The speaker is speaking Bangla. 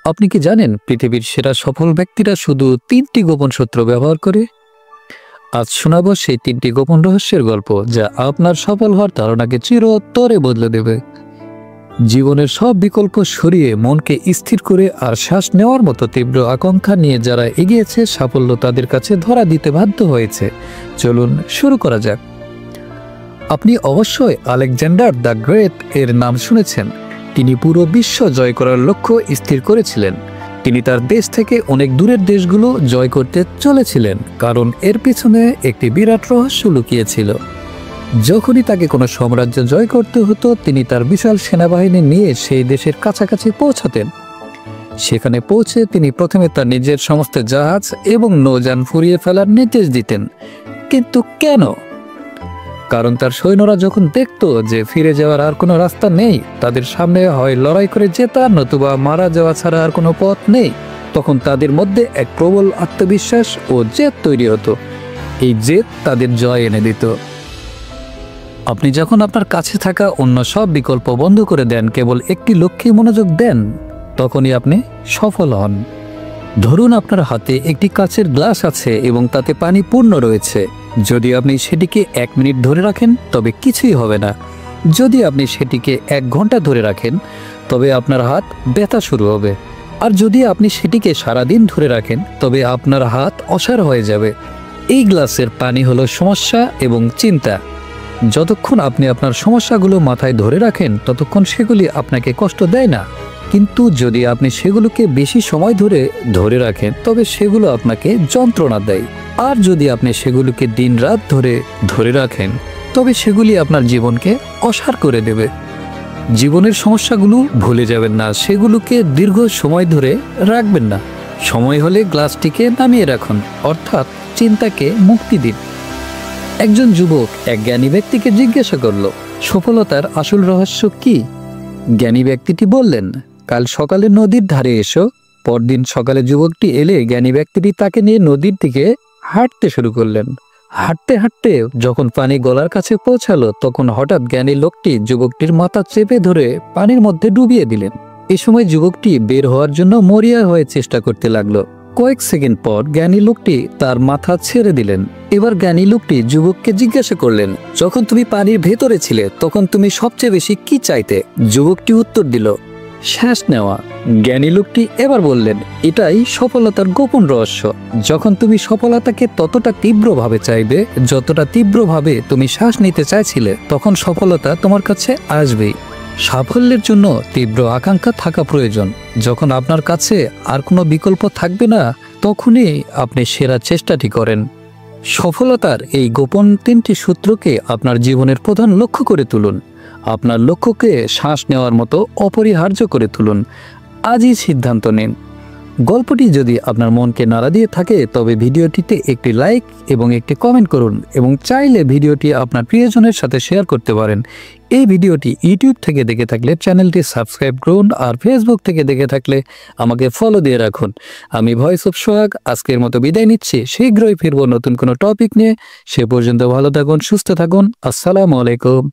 আপনি কি জানেন পৃথিবীর সেরা সফল ব্যক্তিরা শুধু ৩টি গোপন সূত্র ব্যবহার করে? আজ শোনাবো সেই ৩টি গোপন রহস্যের গল্প, যা আপনার সফল হওয়ার ধারণাকে চিরতরে বদলে দেবে। জীবনের সব বিকল্প সরিয়ে মনকে স্থির করে আর শ্বাস নেওয়ার মতো তীব্র আকাঙ্ক্ষা নিয়ে যারা এগিয়েছে, সাফল্য তাদের কাছে ধরা দিতে বাধ্য হয়েছে। চলুন শুরু করা যাক। আপনি অবশ্যই আলেকজান্ডার দ্য গ্রেট এর নাম শুনেছেন। তিনি পুরো বিশ্ব জয় করার লক্ষ্য স্থির করেছিলেন। তিনি তার দেশ থেকে অনেক দূরের দেশগুলো জয় করতে চলেছিলেন, কারণ এর পিছনে একটি বিরাট রহস্য লুকিয়েছিল। যখনই তাকে কোনো সাম্রাজ্য জয় করতে হতো, তিনি তার বিশাল সেনাবাহিনী নিয়ে সেই দেশের কাছাকাছি পৌঁছাতেন। সেখানে পৌঁছে তিনি প্রথমে তার নিজের সমস্ত জাহাজ এবং নৌযান ফুরিয়ে ফেলার নির্দেশ দিতেন। কিন্তু কেন? কারণ তার সৈন্যরা যখন দেখত যে ফিরে যাওয়ার আর কোনো রাস্তা নেই, তাদের সামনে হয় লড়াই করে জেতা নতুবা মারা যাওয়া ছাড়া আর কোনো পথ নেই, তখন তাদের মধ্যে এক প্রবল আত্মবিশ্বাস ও জেদ তৈরি হতো। এই জেদ তাদের জয় এনে দিত। আপনি যখন আপনার কাছে থাকা অন্য সব বিকল্প বন্ধ করে দেন, কেবল একটি লক্ষ্যে মনোযোগ দেন, তখনই আপনি সফল হন। ধরুন আপনার হাতে একটি কাচের গ্লাস আছে এবং তাতে পানি পূর্ণ রয়েছে। যদি আপনি সেটিকে 1 মিনিট ধরে রাখেন, তবে কিছুই হবে না। যদি আপনি সেটিকে 1 ঘন্টা ধরে রাখেন, তবে আপনার হাত ব্যথা শুরু হবে। আর যদি আপনি সেটিকে সারাদিন ধরে রাখেন, তবে আপনার হাত অসাড় হয়ে যাবে। এই গ্লাসের পানি হলো সমস্যা এবং চিন্তা। যতক্ষণ আপনি আপনার সমস্যাগুলো মাথায় ধরে রাখেন, ততক্ষণ সেগুলি আপনাকে কষ্ট দেয় না। কিন্তু যদি আপনি সেগুলোকে বেশি সময় ধরে রাখেন, তবে সেগুলো আপনাকে যন্ত্রণা দেয়। আর যদি আপনি সেগুলোকে দিন-রাত ধরে রাখেন, তবে সেগুলি আপনার জীবনকে অসাড় করে দেবে। জীবনের সমস্যাগুলো ভুলে যাবেন না, সেগুলোকে দীর্ঘ সময় ধরে রাখবেন না। সময় হলে গ্লাসটিকে নামিয়ে রাখুন, অর্থাৎ চিন্তাকে মুক্তি দিন। একজন যুবক এক জ্ঞানী ব্যক্তিকে জিজ্ঞাসা করল, সফলতার আসল রহস্য কি? জ্ঞানী ব্যক্তিটি বললেন, কাল সকালে নদীর ধারে এসো। পরদিন সকালে যুবকটি এলে জ্ঞানী ব্যক্তিটি তাকে নিয়ে নদীর দিকে হাঁটতে শুরু করলেন। হাঁটতে হাঁটতে যখন পানি গলার কাছে পৌঁছালো, তখন হঠাৎ জ্ঞানী লোকটি যুবকটির মাথা চেপে ধরে পানির মধ্যে ডুবিয়ে দিলেন। এ সময় যুবকটি বের হওয়ার জন্য মরিয়া হয়ে চেষ্টা করতে লাগলো। কয়েক সেকেন্ড পর জ্ঞানী লোকটি তার মাথা ছেড়ে দিলেন। এবার জ্ঞানী লোকটি যুবককে জিজ্ঞাসা করলেন, যখন তুমি পানির ভেতরে ছিলে, তখন তুমি সবচেয়ে বেশি কি চাইতে? যুবকটি উত্তর দিল, শ্বাস নেওয়া। জ্ঞানী লোকটি এবার বললেন, এটাই সফলতার গোপন রহস্য। যখন তুমি সফলতাকে ততটা তীব্রভাবে চাইবে, যতটা তীব্রভাবে তুমি শ্বাস নিতে চাইছিলে, তখন সফলতা তোমার কাছে আসবেই। সাফল্যের জন্য তীব্র আকাঙ্ক্ষা থাকা প্রয়োজন। যখন আপনার কাছে আর কোনো বিকল্প থাকবে না, তখনই আপনি সেরা চেষ্টাটি করেন। সফলতার এই গোপন 3টি সূত্রকে আপনার জীবনের প্রধান লক্ষ্য করে তুলুন। আপনার লক্ষ্যকে শ্বাস নেওয়ার মতো অপরিহার্য করে তুলুন। আজই সিদ্ধান্ত নিন। গল্পটি যদি আপনার মনকে নাড়া দিয়ে থাকে, তবে ভিডিওটিতে একটি লাইক এবং একটি কমেন্ট করুন, এবং চাইলে ভিডিওটি আপনার প্রিয়জনের সাথে শেয়ার করতে পারেন। এই ভিডিওটি ইউটিউব থেকে দেখে থাকলে চ্যানেলটি সাবস্ক্রাইব করুন, আর ফেসবুক থেকে দেখে থাকলে আমাকে ফলো দিয়ে রাখুন। আমি ভয়েস অফ সোহাগ আজকের মতো বিদায় নিচ্ছি। শীঘ্রই ফিরবো নতুন কোনো টপিক নিয়ে। সে পর্যন্ত ভালো থাকুন, সুস্থ থাকুন। আসসালামু আলাইকুম।